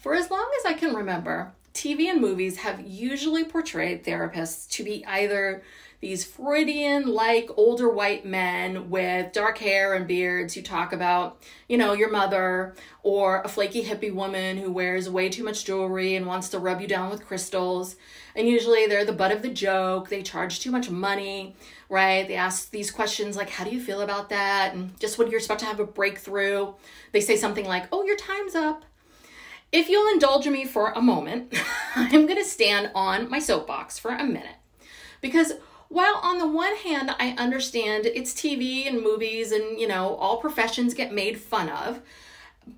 For as long as I can remember, TV and movies have usually portrayed therapists to be either these Freudian-like older white men with dark hair and beards who talk about, your mother, or a flaky hippie woman who wears way too much jewelry and wants to rub you down with crystals. And usually they're the butt of the joke. They charge too much money, right? They ask these questions like, how do you feel about that? And just when you're about to have a breakthrough, they say something like, oh, your time's up. If you'll indulge me for a moment, I'm going to stand on my soapbox for a minute. Because while on the one hand, I understand it's TV and movies and, all professions get made fun of,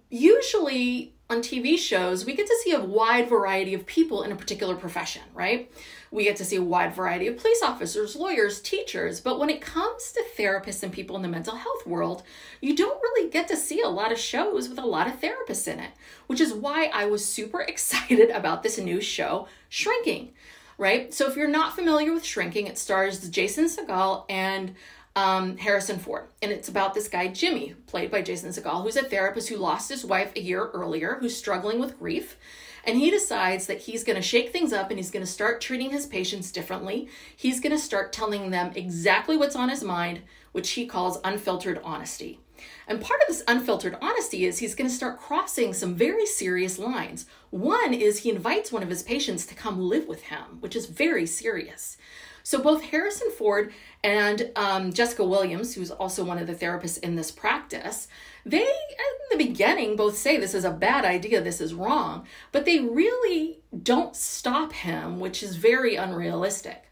usually on TV shows, we get to see a wide variety of people in a particular profession, right? We get to see a wide variety of police officers, lawyers, teachers. But when it comes to therapists and people in the mental health world, you don't really get to see a lot of shows with a lot of therapists in it, which is why I was super excited about this new show, Shrinking, right? So if you're not familiar with Shrinking, it stars Jason Segel and Harrison Ford. And it's about this guy, Jimmy, played by Jason Segel, who's a therapist who lost his wife a year earlier, who's struggling with grief. And he decides that he's going to shake things up and he's going to start treating his patients differently. He's going to start telling them exactly what's on his mind, which he calls unfiltered honesty. And part of this unfiltered honesty is he's going to start crossing some very serious lines. One is he invites one of his patients to come live with him, which is very serious. So both Harrison Ford and Jessica Williams, who's also one of the therapists in this practice, they, in the beginning, both say this is a bad idea, this is wrong, but they really don't stop him, which is very unrealistic.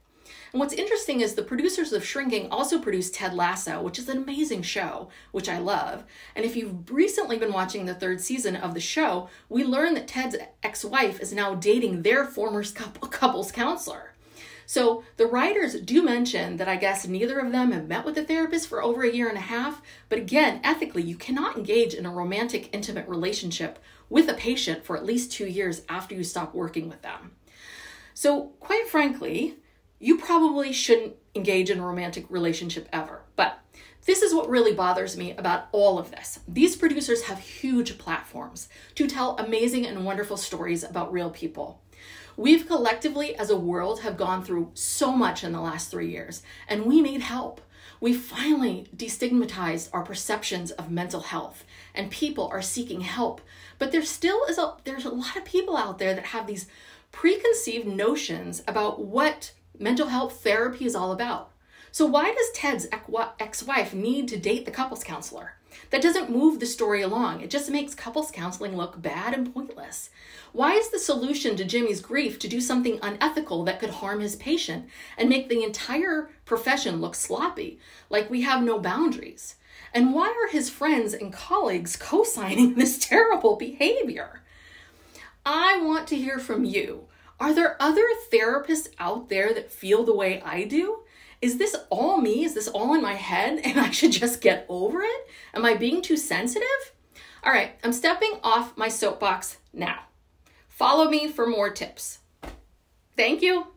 And what's interesting is the producers of Shrinking also produced Ted Lasso, which is an amazing show, which I love. And if you've recently been watching the 3rd season of the show, we learn that Ted's ex-wife is now dating their former couples counselor. So the writers do mention that I guess neither of them have met with a therapist for over a year and a half. But again, ethically, you cannot engage in a romantic, intimate relationship with a patient for at least 2 years after you stop working with them. So quite frankly, you probably shouldn't engage in a romantic relationship ever. But this is what really bothers me about all of this. These producers have huge platforms to tell amazing and wonderful stories about real people. We've collectively, as a world, have gone through so much in the last 3 years, and we need help. We finally destigmatized our perceptions of mental health, and people are seeking help. But there's a lot of people out there that have these preconceived notions about what mental health therapy is all about. So why does Ted's ex-wife need to date the couples counselor? That doesn't move the story along. It just makes couples counseling look bad and pointless. Why is the solution to Jimmy's grief to do something unethical that could harm his patient and make the entire profession look sloppy, like we have no boundaries? And why are his friends and colleagues co-signing this terrible behavior? I want to hear from you. Are there other therapists out there that feel the way I do? Is this all me? Is this all in my head and I should just get over it? Am I being too sensitive? All right, I'm stepping off my soapbox now. Follow me for more tips. Thank you.